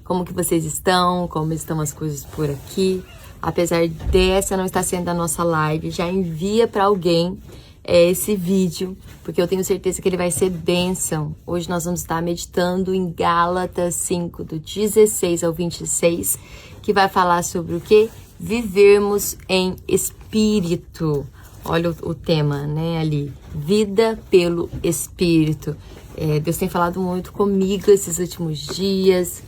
Como que vocês estão? Como estão as coisas por aqui? Apesar dessa não estar sendo a nossa live, já envia para alguém esse vídeo, porque eu tenho certeza que ele vai ser bênção. Hoje nós vamos estar meditando em Gálatas 5, do 16 ao 26, que vai falar sobre o quê? Vivermos em espírito. Olha o tema, né, ali. Vida pelo espírito. Deus tem falado muito comigo esses últimos dias.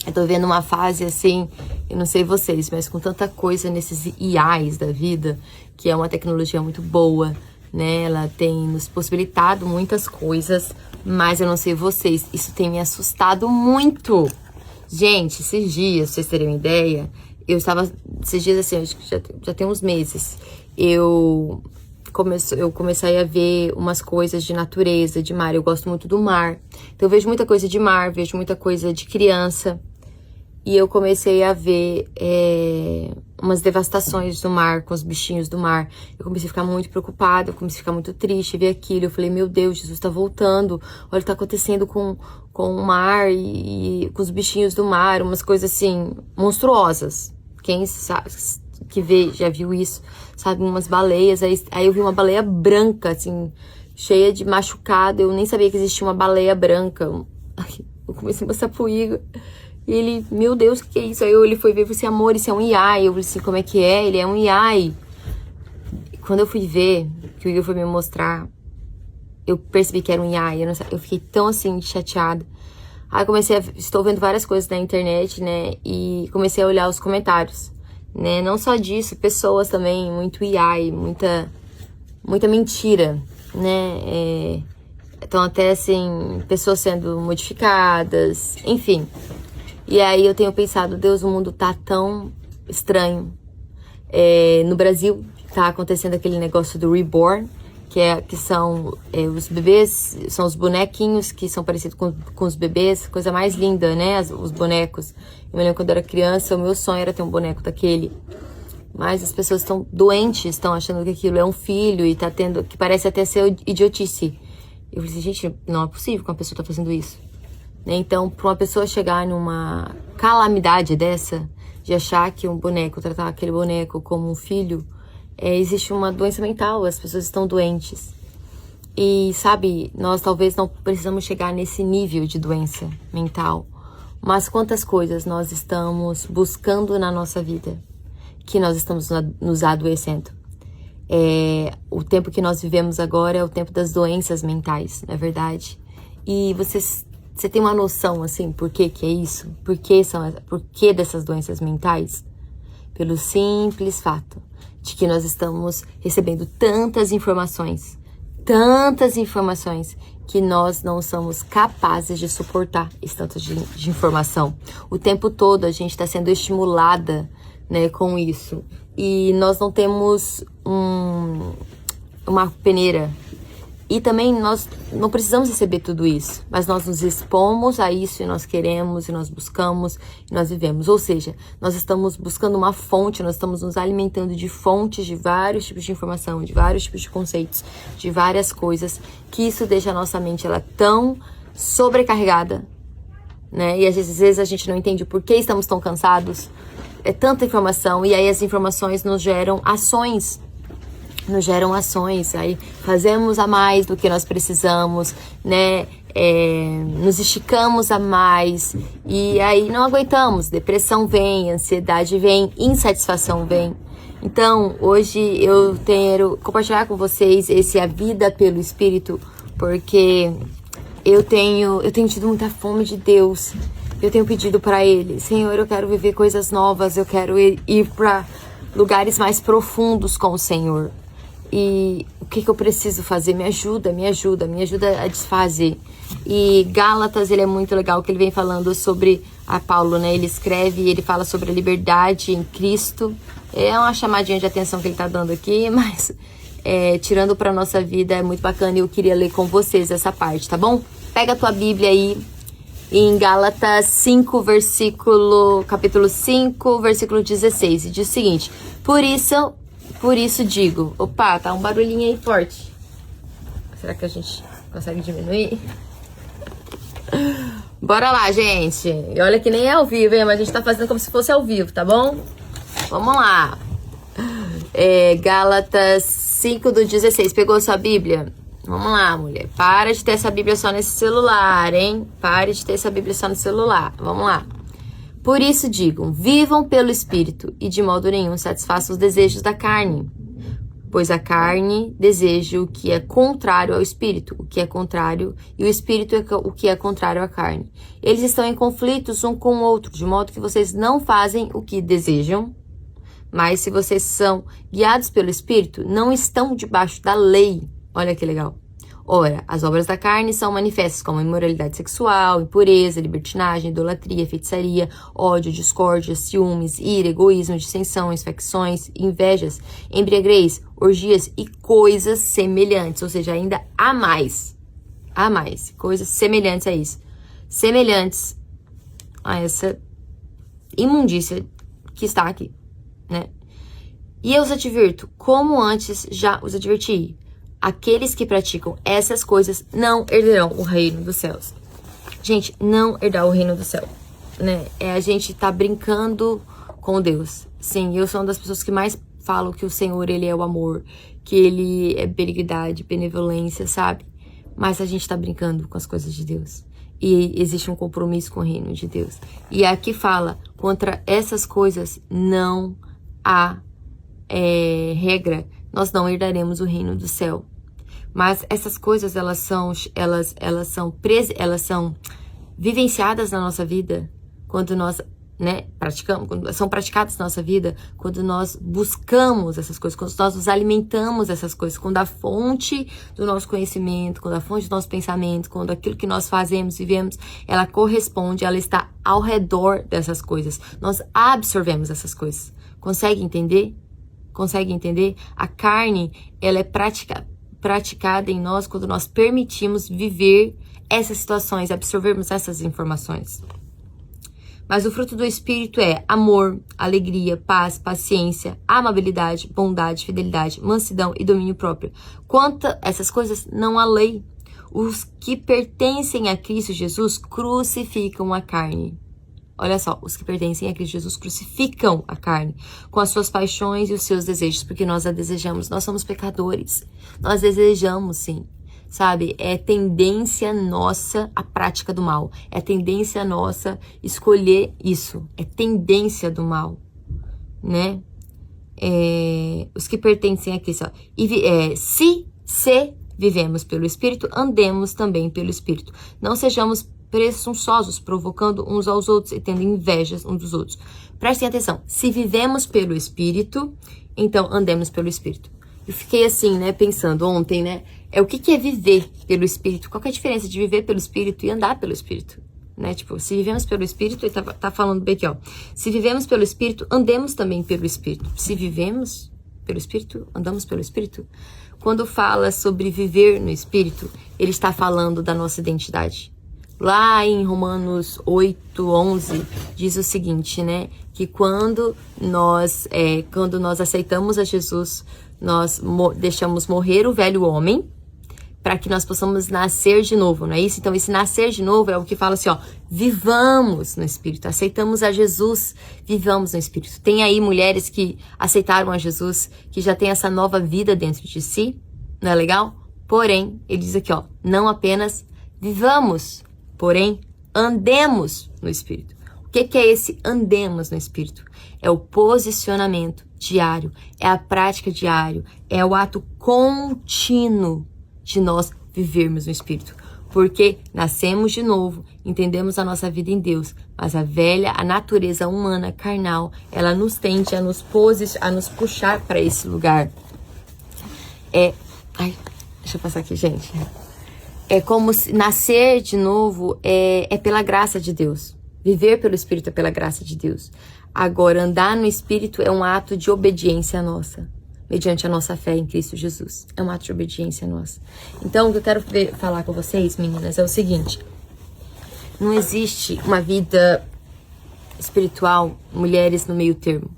Eu tô vendo uma fase assim, eu não sei vocês, mas com tanta coisa nesses IAs da vida, que é uma tecnologia muito boa, né? Ela tem nos possibilitado muitas coisas, mas eu não sei vocês, isso tem me assustado muito. Gente, esses dias, pra vocês terem uma ideia, eu estava, esses dias assim, acho que já tem uns meses, eu comecei a ver umas coisas de natureza, de mar. Eu gosto muito do mar. Então eu vejo muita coisa de mar, vejo muita coisa de criança. E eu comecei a ver umas devastações do mar, com os bichinhos do mar. Eu comecei a ficar muito preocupada, eu comecei a ficar muito triste, ver aquilo. Eu falei, meu Deus, Jesus tá voltando. Olha o que tá acontecendo com o mar e com os bichinhos do mar. Umas coisas assim, monstruosas. Quem sabe, que já viu isso, sabe, umas baleias, aí eu vi uma baleia branca, assim, cheia de machucado, eu nem sabia que existia uma baleia branca. Eu comecei a mostrar pro Igor, e ele, meu Deus, o que é isso? Aí ele foi ver, eu falei assim, amor, isso é um iai. Eu falei assim, como é que é? Ele é um iai. E quando eu fui ver, que o Igor foi me mostrar, eu percebi que era um iai, eu fiquei tão, assim, chateada. Aí estou vendo várias coisas na internet, né, e comecei a olhar os comentários. Né? Não só disso, pessoas também, muito iai, muita mentira, né? Então até assim, pessoas sendo modificadas, enfim. E aí eu tenho pensado, Deus, o mundo tá tão estranho. No Brasil tá acontecendo aquele negócio do reborn, que são os bebês, são os bonequinhos que são parecidos com os bebês, coisa mais linda, né? Os bonecos. Eu me lembro quando eu era criança, o meu sonho era ter um boneco daquele. Mas as pessoas estão doentes, estão achando que aquilo é um filho e tá tendo, que parece até ser idiotice. Eu falei assim, gente, não é possível que uma pessoa tá fazendo isso. Né? Então, pra uma pessoa chegar numa calamidade dessa, de achar que um boneco, tratar aquele boneco como um filho, existe uma doença mental, as pessoas estão doentes. E, sabe, nós talvez não precisamos chegar nesse nível de doença mental. Mas quantas coisas nós estamos buscando na nossa vida, que nós estamos nos adoecendo. O tempo que nós vivemos agora é o tempo das doenças mentais, não é verdade? E você tem uma noção, assim, por que é isso? Por que dessas doenças mentais? Pelo simples fato de que nós estamos recebendo tantas informações, que nós não somos capazes de suportar esse tanto de informação. O tempo todo a gente está sendo estimulada, né, com isso. E nós não temos uma peneira. E também nós não precisamos receber tudo isso, mas nós nos expomos a isso e nós queremos, e nós buscamos, e nós vivemos. Ou seja, nós estamos buscando uma fonte, nós estamos nos alimentando de fontes de vários tipos de informação, de vários tipos de conceitos, de várias coisas, que isso deixa a nossa mente ela tão sobrecarregada, né? E às vezes a gente não entende por que estamos tão cansados. É tanta informação, e aí as informações nos geram ações, aí fazemos a mais do que nós precisamos, né? Nos esticamos a mais e aí não aguentamos, depressão vem, ansiedade vem, insatisfação vem. Então, hoje eu quero compartilhar com vocês a vida pelo Espírito, porque eu tenho tido muita fome de Deus. Eu tenho pedido para Ele, Senhor, eu quero viver coisas novas, eu quero ir para lugares mais profundos com o Senhor. E o que eu preciso fazer? Me ajuda a desfazer. E Gálatas, ele é muito legal, que ele vem falando sobre a Paulo, né? Ele escreve e ele fala sobre a liberdade em Cristo. É uma chamadinha de atenção que ele tá dando aqui, mas tirando pra nossa vida é muito bacana e eu queria ler com vocês essa parte, tá bom? Pega a tua Bíblia aí em Gálatas 5, capítulo 5, versículo 16. E diz o seguinte: Por isso digo... Opa, tá um barulhinho aí forte. Será que a gente consegue diminuir? Bora lá, gente. E olha que nem é ao vivo, hein? Mas a gente tá fazendo como se fosse ao vivo, tá bom? Vamos lá. Gálatas 5:16. Pegou sua Bíblia? Vamos lá, mulher. Para de ter essa Bíblia só nesse celular, hein? Pare de ter essa Bíblia só no celular. Vamos lá. Por isso digam, vivam pelo Espírito e de modo nenhum satisfaçam os desejos da carne. Pois a carne deseja o que é contrário ao Espírito, o que é contrário, e o Espírito é o que é contrário à carne. Eles estão em conflitos um com o outro, de modo que vocês não fazem o que desejam. Mas se vocês são guiados pelo Espírito, não estão debaixo da lei. Olha que legal. Ora, as obras da carne são manifestas como imoralidade sexual, impureza, libertinagem, idolatria, feitiçaria, ódio, discórdia, ciúmes, ira, egoísmo, dissensões, facções, invejas, embriaguez, orgias e coisas semelhantes. Ou seja, ainda há mais. Há mais. Coisas semelhantes a isso. Semelhantes a essa imundícia que está aqui, né? E eu os advirto, como antes já os adverti. Aqueles que praticam essas coisas não herdarão o reino dos céus. Gente, não herdar o reino do céu, né? A gente tá brincando com Deus. Sim, eu sou uma das pessoas que mais falam que o Senhor, ele é o amor, que ele é benignidade, benevolência, sabe? Mas a gente tá brincando com as coisas de Deus. E existe um compromisso com o reino de Deus. E aqui fala, contra essas coisas não há regra, nós não herdaremos o reino do céu. Mas essas coisas, elas são vivenciadas na nossa vida quando nós, né, praticamos, são praticadas na nossa vida quando nós buscamos essas coisas, quando nós nos alimentamos dessas coisas, quando a fonte do nosso conhecimento, quando a fonte do nosso pensamento, quando aquilo que nós fazemos, vivemos, ela corresponde, ela está ao redor dessas coisas. Nós absorvemos essas coisas. Consegue entender? Consegue entender? A carne, ela é praticada em nós quando nós permitimos viver essas situações, absorvermos essas informações. Mas o fruto do Espírito é amor, alegria, paz, paciência, amabilidade, bondade, fidelidade, mansidão e domínio próprio. Quanto a essas coisas, não há lei. Os que pertencem a Cristo Jesus crucificam a carne. Olha só, os que pertencem a Cristo Jesus crucificam a carne com as suas paixões e os seus desejos, porque nós a desejamos. Nós somos pecadores. Nós desejamos, sim. Sabe? É tendência nossa a prática do mal. É tendência nossa escolher isso. É tendência do mal, né? Os que pertencem a Cristo. Se vivemos pelo Espírito, andemos também pelo Espírito. Não sejamos presunçosos, provocando uns aos outros e tendo invejas uns dos outros. Prestem atenção. Se vivemos pelo Espírito, então andemos pelo Espírito. Eu fiquei assim, né, pensando ontem, né? O que é viver pelo Espírito? Qual que é a diferença de viver pelo Espírito e andar pelo Espírito? Né? Tipo, se vivemos pelo Espírito, ele tá falando bem aqui, ó. Se vivemos pelo Espírito, andemos também pelo Espírito. Se vivemos pelo Espírito, andamos pelo Espírito. Quando fala sobre viver no Espírito, ele está falando da nossa identidade. Lá em Romanos 8:11, diz o seguinte, né? Que quando nós aceitamos a Jesus, nós deixamos morrer o velho homem para que nós possamos nascer de novo, não é isso? Então, esse nascer de novo é o que fala assim, ó, vivamos no Espírito, aceitamos a Jesus, vivamos no Espírito. Tem aí mulheres que aceitaram a Jesus, que já tem essa nova vida dentro de si, não é legal? Porém, ele diz aqui, ó, não apenas vivamos, porém, andemos no Espírito. O que é esse andemos no Espírito? É o posicionamento diário, é a prática diária, é o ato contínuo de nós vivermos no Espírito. Porque nascemos de novo, entendemos a nossa vida em Deus, mas a natureza humana, carnal, ela nos tende a nos puxar para esse lugar. Deixa eu passar aqui, gente. É como se nascer de novo é pela graça de Deus. Viver pelo Espírito é pela graça de Deus. Agora, andar no Espírito é um ato de obediência nossa, mediante a nossa fé em Cristo Jesus. É um ato de obediência nossa. Então, o que eu quero falar com vocês, meninas, é o seguinte. Não existe uma vida espiritual, mulheres no meio termo.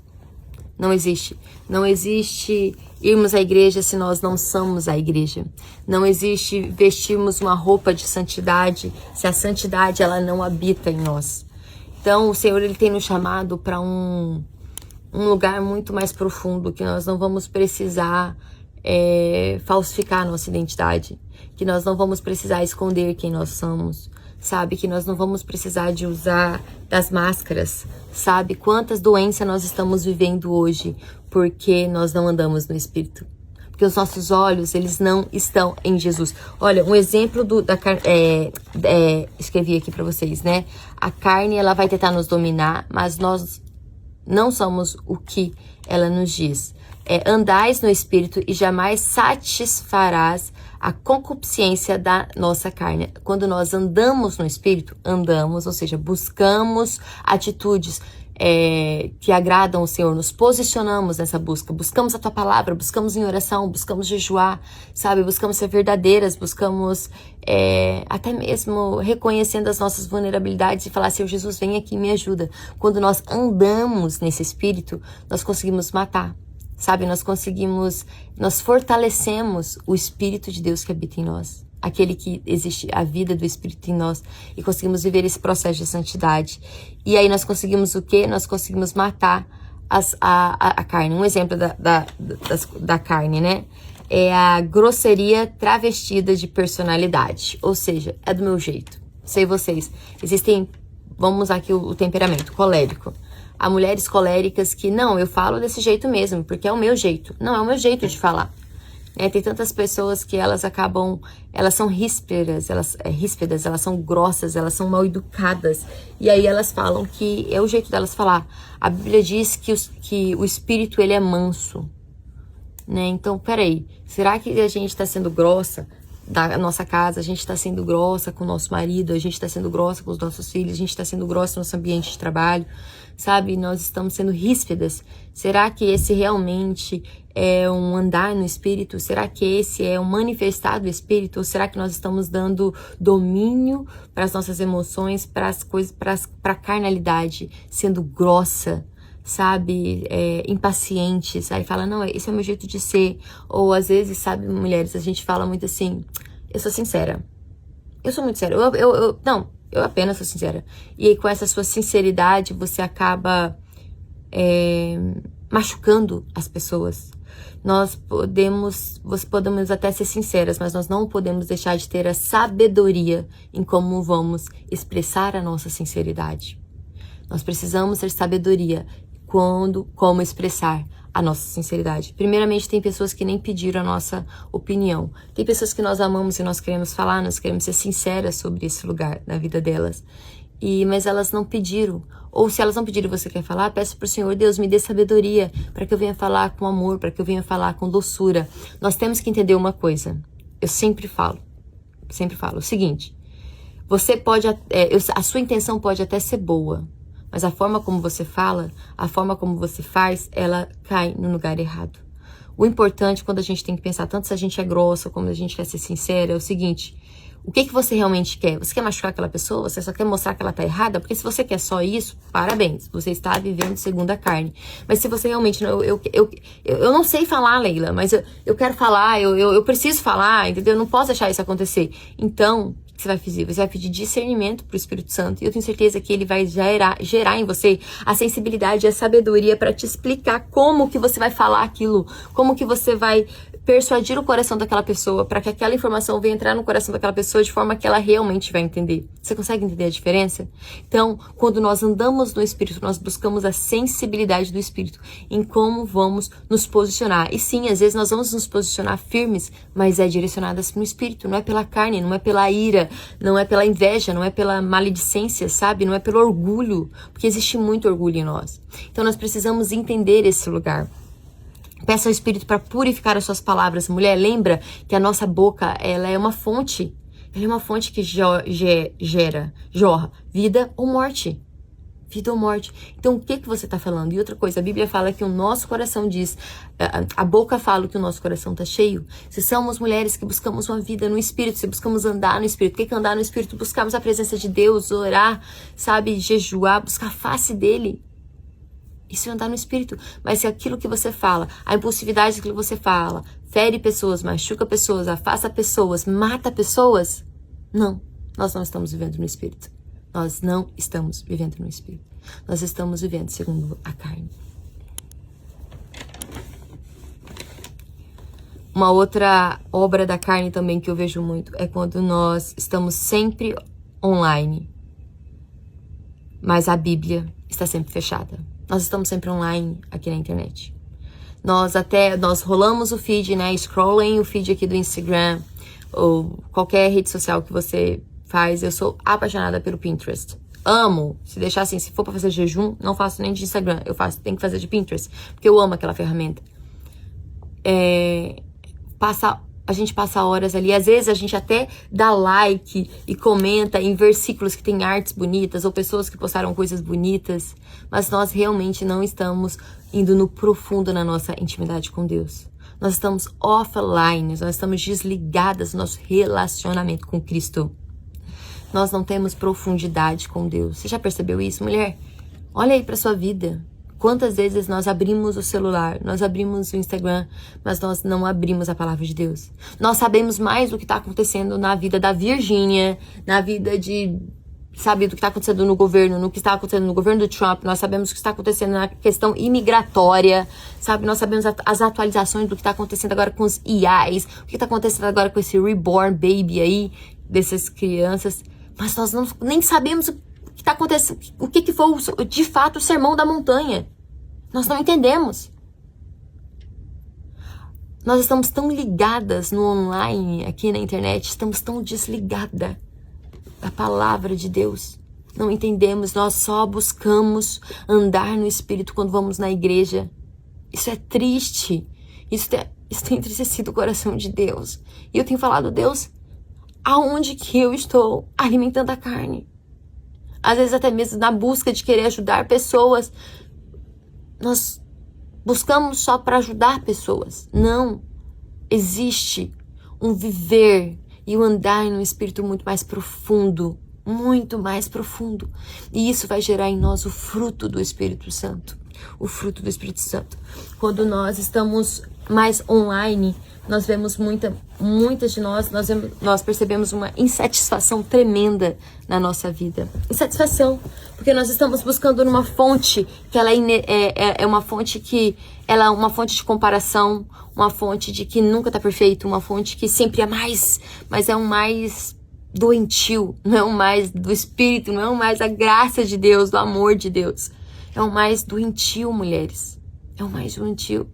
Não existe. Não existe irmos à igreja se nós não somos a igreja. Não existe vestirmos uma roupa de santidade se a santidade ela não habita em nós. Então, o Senhor ele tem nos chamado para um lugar muito mais profundo, que nós não vamos precisar falsificar a nossa identidade, que nós não vamos precisar esconder quem nós somos, sabe? Que nós não vamos precisar de usar das máscaras, sabe? Quantas doenças nós estamos vivendo hoje porque nós não andamos no Espírito. Porque os nossos olhos, eles não estão em Jesus. Olha, um exemplo da carne, escrevi aqui para vocês, né? A carne, ela vai tentar nos dominar, mas nós não somos o que ela nos diz. Andais no Espírito e jamais satisfarás a concupiscência da nossa carne. Quando nós andamos no Espírito, ou seja, buscamos atitudes que agradam o Senhor, nos posicionamos nessa busca, buscamos a Tua Palavra, buscamos em oração, buscamos jejuar, sabe, buscamos ser verdadeiras, buscamos até mesmo reconhecendo as nossas vulnerabilidades e falar, Senhor Jesus, vem aqui e me ajuda. Quando nós andamos nesse Espírito, nós conseguimos matar, sabe, nós fortalecemos o Espírito de Deus que habita em nós. Aquele que existe, a vida do Espírito em nós, e conseguimos viver esse processo de santidade. E aí nós conseguimos o quê? Nós conseguimos matar a carne. Um exemplo da carne, né? É a grosseria travestida de personalidade. Ou seja, é do meu jeito. Sei vocês. Vamos usar aqui o temperamento colérico. Há mulheres coléricas que, não, eu falo desse jeito mesmo, porque é o meu jeito. Não, é o meu jeito de falar. Tem tantas pessoas que elas são ríspidas, elas são grossas, elas são mal educadas, e aí elas falam que é o jeito delas falar. A Bíblia diz que o Espírito ele é manso, né? Então, peraí, será que a gente está sendo grossa da nossa casa, a gente está sendo grossa com o nosso marido, a gente está sendo grossa com os nossos filhos, a gente está sendo grossa no nosso ambiente de trabalho, sabe? Nós estamos sendo ríspidas. Será que esse realmente é um andar no Espírito? Será que esse é um manifestar do Espírito? Ou será que nós estamos dando domínio para as nossas emoções, para as coisas, para a carnalidade, sendo grossa, sabe, impacientes, aí fala, não, esse é o meu jeito de ser. Ou às vezes, sabe, mulheres, a gente fala muito assim, eu sou sincera, eu sou muito sincera, eu apenas sou sincera. E aí, com essa sua sinceridade, você acaba machucando as pessoas. Nós podemos até ser sinceras, mas nós não podemos deixar de ter a sabedoria em como vamos expressar a nossa sinceridade. Nós precisamos ter sabedoria como expressar a nossa sinceridade. Primeiramente, tem pessoas que nem pediram a nossa opinião. Tem pessoas que nós amamos e nós queremos falar, nós queremos ser sinceras sobre esse lugar na vida delas. Mas elas não pediram. Ou se elas não pediram e você quer falar, peça para o Senhor, Deus, me dê sabedoria para que eu venha falar com amor, para que eu venha falar com doçura. Nós temos que entender uma coisa. Eu sempre falo o seguinte, você pode, a sua intenção pode até ser boa, mas a forma como você fala, a forma como você faz, ela cai no lugar errado. O importante, quando a gente tem que pensar, tanto se a gente é grossa, como a gente quer ser sincera, é o seguinte, o que você realmente quer? Você quer machucar aquela pessoa? Você só quer mostrar que ela tá errada? Porque se você quer só isso, parabéns, você está vivendo segundo a carne. Mas se você realmente, eu não sei falar, Leila, mas eu quero falar, eu preciso falar, entendeu? Eu não posso deixar isso acontecer. Então, o que você vai fazer? Você vai pedir discernimento pro Espírito Santo, e eu tenho certeza que ele vai gerar em você a sensibilidade e a sabedoria para te explicar como que você vai falar aquilo, como que você vai persuadir o coração daquela pessoa para que aquela informação venha entrar no coração daquela pessoa de forma que ela realmente vai entender. Você consegue entender a diferença? Então, quando nós andamos no Espírito, nós buscamos a sensibilidade do Espírito em como vamos nos posicionar. E sim, às vezes nós vamos nos posicionar firmes, mas direcionadas no Espírito, não é pela carne, não é pela ira, não é pela inveja, não é pela maledicência, sabe? Não é pelo orgulho, porque existe muito orgulho em nós. Então, nós precisamos entender esse lugar. Peça ao Espírito para purificar as suas palavras. Mulher, lembra que a nossa boca, ela é uma fonte. Ela é uma fonte que jorra vida ou morte. Vida ou morte. Então, o que você está falando? E outra coisa, a Bíblia fala que o nosso coração diz, a boca fala que o nosso coração está cheio. Se somos mulheres que buscamos uma vida no Espírito, se buscamos andar no Espírito, o que é andar no Espírito? Buscarmos a presença de Deus, orar, sabe, jejuar, buscar a face dele. Isso é andar no Espírito. Mas se aquilo que você fala, a impulsividade daquilo que você fala, fere pessoas, machuca pessoas, afasta pessoas, mata pessoas, não. Nós não estamos vivendo no Espírito. Nós não estamos vivendo no Espírito. Nós estamos vivendo segundo a carne. Uma outra obra da carne também que eu vejo muito é quando nós estamos sempre online, mas a Bíblia está sempre fechada. Nós estamos sempre online aqui na internet. Nós rolamos o feed, né? Scrolling o feed aqui do Instagram ou qualquer rede social que você faz. Eu sou apaixonada pelo Pinterest. Amo. Se deixar assim, se for pra fazer jejum, não faço nem de Instagram. Tenho que fazer de Pinterest, porque eu amo aquela ferramenta. A gente passa horas ali, às vezes a gente até dá like e comenta em versículos que tem artes bonitas ou pessoas que postaram coisas bonitas, mas nós realmente não estamos indo no profundo na nossa intimidade com Deus. Nós estamos offline, nós estamos desligadas do nosso relacionamento com Cristo. Nós não temos profundidade com Deus. Você já percebeu isso, mulher? Olha aí pra sua vida. Quantas vezes nós abrimos o celular, nós abrimos o Instagram, mas nós não abrimos a palavra de Deus. Nós sabemos mais do que está acontecendo na vida da Virgínia, na vida de, sabe, do que está acontecendo no governo, no que está acontecendo no governo do Trump. Nós sabemos o que está acontecendo na questão imigratória, sabe? Nós sabemos as atualizações do que está acontecendo agora com os IAs, o que está acontecendo agora com esse reborn baby aí, dessas crianças. Mas nós nem sabemos o que está acontecendo, o que foi de fato o sermão da montanha. Nós não entendemos. Nós estamos tão ligadas no online, aqui na internet, estamos tão desligadas da palavra de Deus. Não entendemos, nós só buscamos andar no Espírito quando vamos na igreja. Isso é triste. Isso tem entristecido o coração de Deus. E eu tenho falado, Deus, aonde que eu estou alimentando a carne? Às vezes até mesmo na busca de querer ajudar pessoas, nós buscamos só para ajudar pessoas. Não. Existe um viver e um andar no Espírito muito mais profundo. Muito mais profundo. E isso vai gerar em nós o fruto do Espírito Santo. O fruto do Espírito Santo. Quando nós estamos mais online, nós vemos muitas de nós percebemos uma insatisfação tremenda na nossa vida. Insatisfação, porque nós estamos buscando numa fonte que ela é uma fonte que ela é uma fonte de comparação, uma fonte de que nunca tá perfeito, uma fonte que sempre é mais, mas é um mais doentio, não é um mais do Espírito, não é um mais a graça de Deus, do amor de Deus. É um mais doentio, mulheres. É um mais doentio.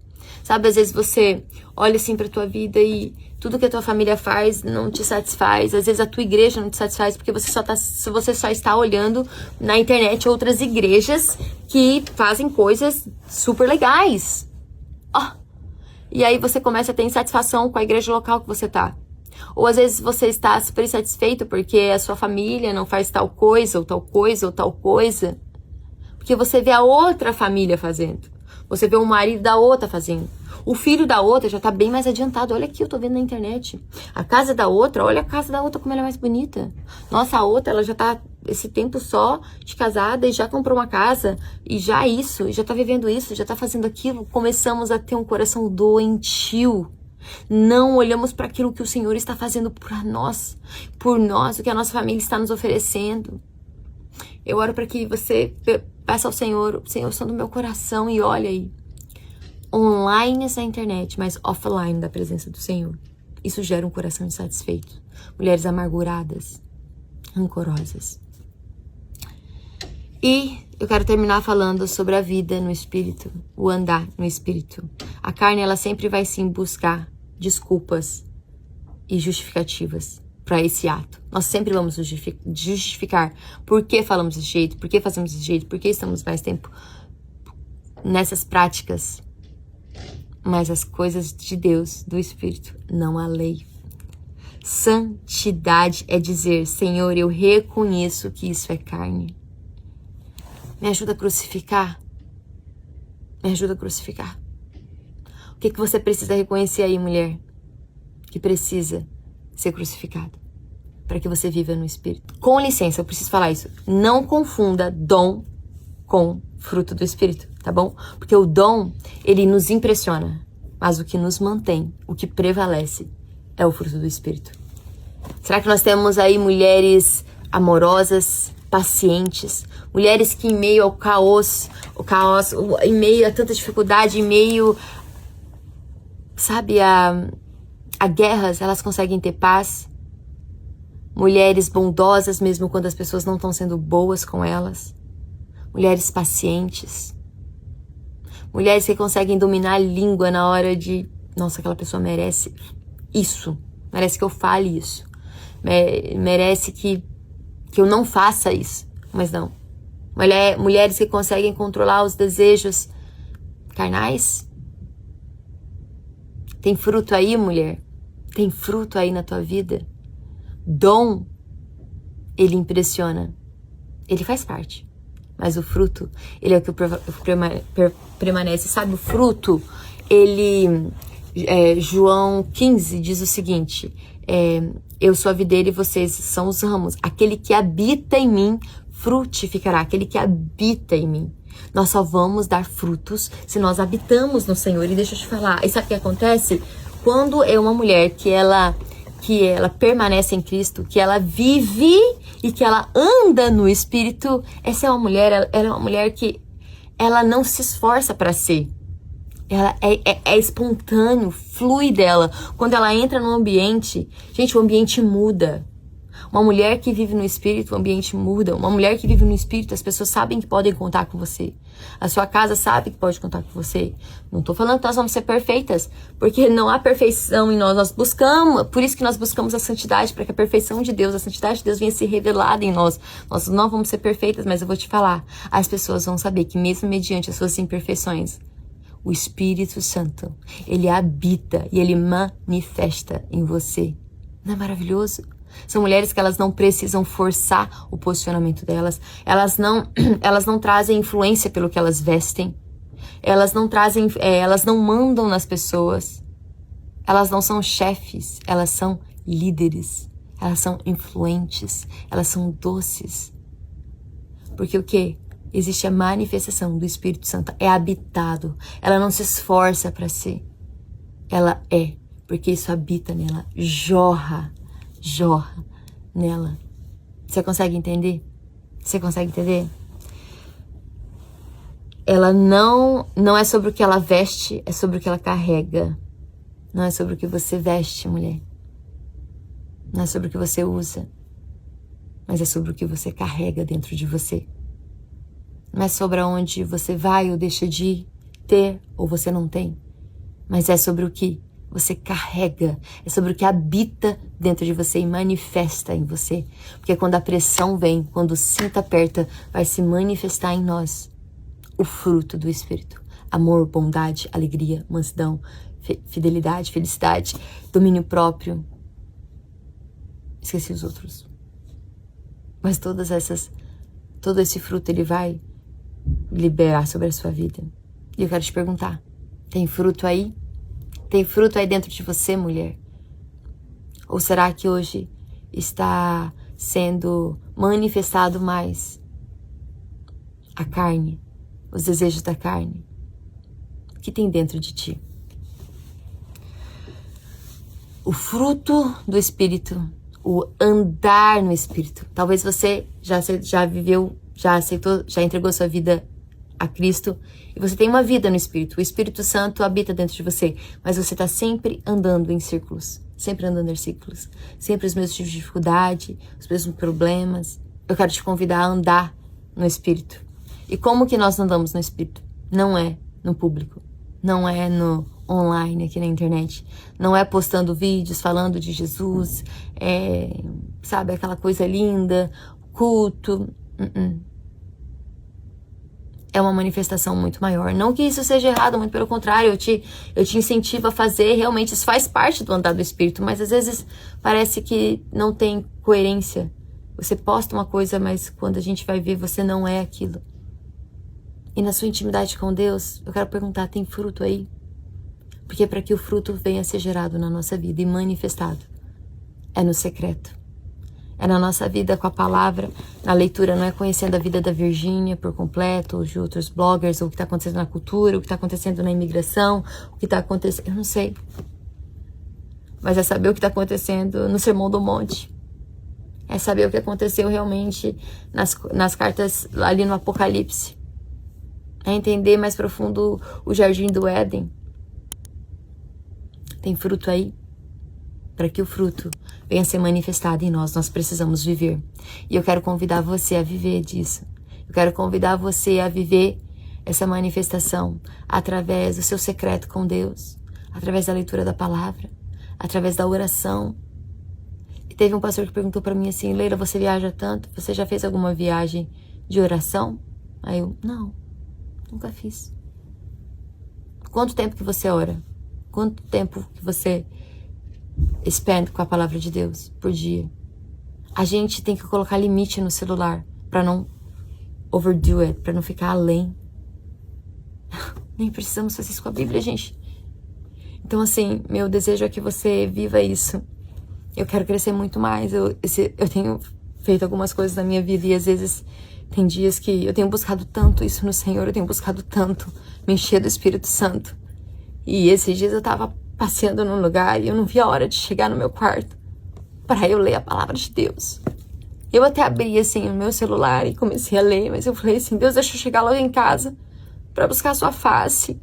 Sabe, às vezes você olha assim pra tua vida e tudo que a tua família faz não te satisfaz. Às vezes a tua igreja não te satisfaz porque você só está olhando na internet outras igrejas que fazem coisas super legais. E aí você começa a ter insatisfação com a igreja local que você tá. Ou às vezes você está super insatisfeito porque a sua família não faz tal coisa, ou tal coisa, ou tal coisa. Porque você vê a outra família fazendo. Você vê o marido da outra fazendo. O filho da outra já tá bem mais adiantado. Olha aqui, eu tô vendo na internet. A casa da outra, olha a casa da outra como ela é mais bonita. Nossa, a outra, ela já tá esse tempo só de casada e já comprou uma casa. E já isso, já tá vivendo isso, já tá fazendo aquilo. Começamos a ter um coração doentio. Não olhamos para aquilo que o Senhor está fazendo por nós, o que a nossa família está nos oferecendo. Eu oro para que você peça ao Senhor, Senhor, som do meu coração e olha aí. Online na internet, mas offline da presença do Senhor. Isso gera um coração insatisfeito. Mulheres amarguradas, rancorosas. E eu quero terminar falando sobre a vida no Espírito, o andar no Espírito. A carne, ela sempre vai sim buscar desculpas e justificativas para esse ato. Nós sempre vamos justificar por que falamos desse jeito, por que fazemos desse jeito, por que estamos mais tempo nessas práticas. Mas as coisas de Deus, do Espírito, não há lei. Santidade é dizer, Senhor, eu reconheço que isso é carne. Me ajuda a crucificar. Me ajuda a crucificar. O que você precisa reconhecer aí, mulher? Que precisa ser crucificado para que você viva no Espírito. Com licença, eu preciso falar isso. Não confunda dom com fruto do Espírito, tá bom? Porque o dom, ele nos impressiona, mas o que nos mantém, o que prevalece, é o fruto do Espírito. Será que nós temos aí mulheres amorosas, pacientes, mulheres que em meio ao caos, em meio a tanta dificuldade, em meio, sabe, a guerras, elas conseguem ter paz? Mulheres bondosas mesmo quando as pessoas não estão sendo boas com elas? Mulheres pacientes? Mulheres que conseguem dominar a língua na hora de... Nossa, aquela pessoa merece isso. Merece que eu fale isso. Merece que eu não faça isso. Mas não. Mulheres que conseguem controlar os desejos carnais. Tem fruto aí, mulher? Tem fruto aí na tua vida? Dom, ele impressiona. Ele faz parte. Mas o fruto, ele é o que permanece. Sabe, o fruto, ele... João 15 diz o seguinte, eu sou a videira e vocês são os ramos. Aquele que habita em mim frutificará. Aquele que habita em mim. Nós só vamos dar frutos se nós habitamos no Senhor. E deixa eu te falar, e sabe o que acontece? Quando é uma mulher que ela permanece em Cristo, que ela vive e que ela anda no Espírito, essa é uma mulher, ela é uma mulher que ela não se esforça para ser. Ela é espontâneo, flui dela. Quando ela entra no ambiente, gente, o ambiente muda. Uma mulher que vive no Espírito, o ambiente muda. Uma mulher que vive no Espírito, as pessoas sabem que podem contar com você. A sua casa sabe que pode contar com você. Não tô falando que nós vamos ser perfeitas, porque não há perfeição em nós. Nós buscamos, por isso que nós buscamos a santidade, para que a perfeição de Deus, a santidade de Deus venha ser revelada em nós. Nós não vamos ser perfeitas, mas eu vou te falar. As pessoas vão saber que mesmo mediante as suas imperfeições, o Espírito Santo, ele habita e ele manifesta em você. Não é maravilhoso? São mulheres que elas não precisam forçar o posicionamento delas. Elas não trazem influência pelo que elas vestem. Elas não mandam nas pessoas. Elas não são chefes, elas são líderes. Elas são influentes, elas são doces. Porque o quê? Existe a manifestação do Espírito Santo. É habitado. Ela não se esforça para ser. Ela é. Porque isso habita nela. Jorra nela. Você consegue entender? Você consegue entender? Ela não é sobre o que ela veste, é sobre o que ela carrega. Não é sobre o que você veste, mulher. Não é sobre o que você usa. Mas é sobre o que você carrega dentro de você. Não é sobre aonde você vai ou deixa de ter ou você não tem. Mas é sobre o que você carrega. É sobre o que habita dentro de você e manifesta em você. Porque quando a pressão vem, quando o cinto aperta, vai se manifestar em nós o fruto do Espírito. Amor, bondade, alegria, mansidão, fidelidade, felicidade, domínio próprio. Esqueci os outros. Mas todo esse fruto ele vai liberar sobre a sua vida. E eu quero te perguntar, tem fruto aí? Tem fruto aí dentro de você, mulher? Ou será que hoje está sendo manifestado mais a carne, os desejos da carne? O que tem dentro de ti? O fruto do Espírito, o andar no Espírito. Talvez você já viveu, já aceitou, já entregou sua vida a Cristo e você tem uma vida no Espírito. O Espírito Santo habita dentro de você, mas você está sempre andando em círculos, sempre andando em círculos, sempre os mesmos tipos de dificuldade, os mesmos problemas. Eu quero te convidar a andar no Espírito. E como que nós andamos no Espírito? Não é no público, não é no online aqui na internet, não é postando vídeos falando de Jesus, sabe, aquela coisa linda, culto. É uma manifestação muito maior. Não que isso seja errado, muito pelo contrário, eu te incentivo a fazer, realmente isso faz parte do andar do Espírito, mas às vezes parece que não tem coerência. Você posta uma coisa, mas quando a gente vai ver, você não é aquilo. E na sua intimidade com Deus, eu quero perguntar, tem fruto aí? Porque para que o fruto venha a ser gerado na nossa vida e manifestado, é no secreto. É na nossa vida com a palavra, na leitura, não é conhecendo a vida da Virgínia por completo, ou de outros bloggers, ou o que está acontecendo na cultura, o que está acontecendo na imigração, o que está acontecendo, eu não sei. Mas é saber o que está acontecendo no Sermão do Monte. É saber o que aconteceu realmente nas cartas ali no Apocalipse. É entender mais profundo o Jardim do Éden. Tem fruto aí? Para que o fruto venha a ser manifestado em nós, nós precisamos viver. E eu quero convidar você a viver disso. Eu quero convidar você a viver essa manifestação através do seu secreto com Deus, através da leitura da palavra, através da oração. E teve um pastor que perguntou para mim assim: Leila, você viaja tanto? Você já fez alguma viagem de oração? Aí eu, não, nunca fiz. Quanto tempo que você ora? Quanto tempo que você spend com a palavra de Deus por dia? A gente tem que colocar limite no celular para não overdo it, para não ficar além. Nem precisamos fazer isso com a Bíblia, gente. Então, assim, meu desejo é que você viva isso. Eu quero crescer muito mais. Eu tenho feito algumas coisas na minha vida e às vezes tem dias que eu tenho buscado tanto isso no Senhor, eu tenho buscado tanto me encher do Espírito Santo. E esses dias eu tava passeando num lugar e eu não vi a hora de chegar no meu quarto para eu ler a palavra de Deus. Eu até abri assim o meu celular e comecei a ler, mas eu falei assim: Deus, deixa eu chegar logo em casa para buscar a sua face.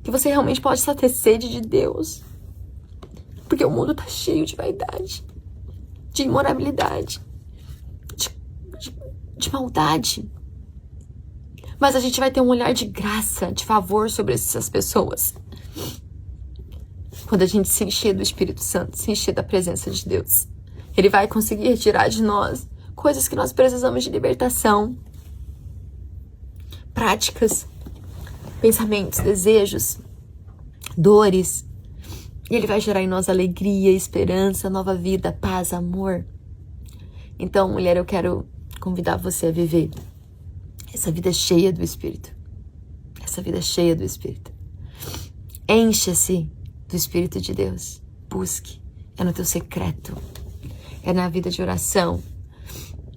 Que você realmente possa ter sede de Deus. Porque o mundo tá cheio de vaidade, de imoralidade, de maldade. Mas a gente vai ter um olhar de graça, de favor sobre essas pessoas. Quando a gente se encher do Espírito Santo, se encher da presença de Deus, Ele vai conseguir retirar de nós coisas que nós precisamos de libertação. Práticas, pensamentos, desejos, dores. E Ele vai gerar em nós alegria, esperança, nova vida, paz, amor. Então, mulher, eu quero convidar você a viver essa vida cheia do Espírito. Essa vida cheia do Espírito. Encha-se do Espírito de Deus. Busque. É no teu secreto. É na vida de oração.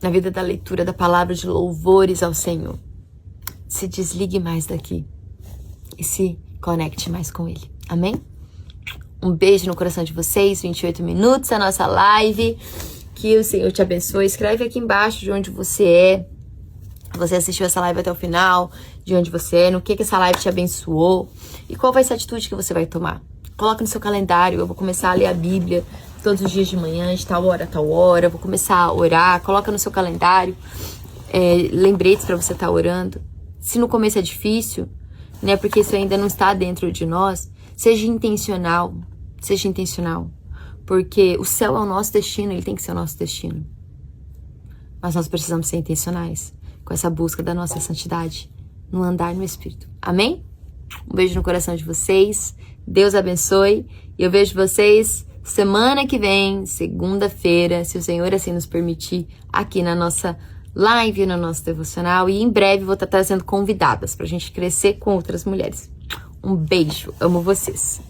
Na vida da leitura da palavra, de louvores ao Senhor. Se desligue mais daqui. E se conecte mais com Ele. Amém? Um beijo no coração de vocês. 28 minutos a nossa live. Que o Senhor te abençoe. Escreve aqui embaixo de onde você é. Você assistiu essa live até o final, de onde você é, no que essa live te abençoou e qual vai ser a atitude que você vai tomar. Coloca no seu calendário. Eu vou começar a ler a Bíblia todos os dias de manhã, de tal hora a tal hora. Eu vou começar a orar. Coloca no seu calendário lembretes para você estar orando. Se no começo é difícil, né, porque isso ainda não está dentro de nós, seja intencional. Seja intencional. Porque o céu é o nosso destino, ele tem que ser o nosso destino. Mas nós precisamos ser intencionais com essa busca da nossa santidade, no andar no Espírito. Amém? Um beijo no coração de vocês. Deus abençoe. E eu vejo vocês semana que vem, segunda-feira, se o Senhor assim nos permitir, aqui na nossa live, no nosso devocional. E em breve vou estar trazendo convidadas pra gente crescer com outras mulheres. Um beijo. Amo vocês.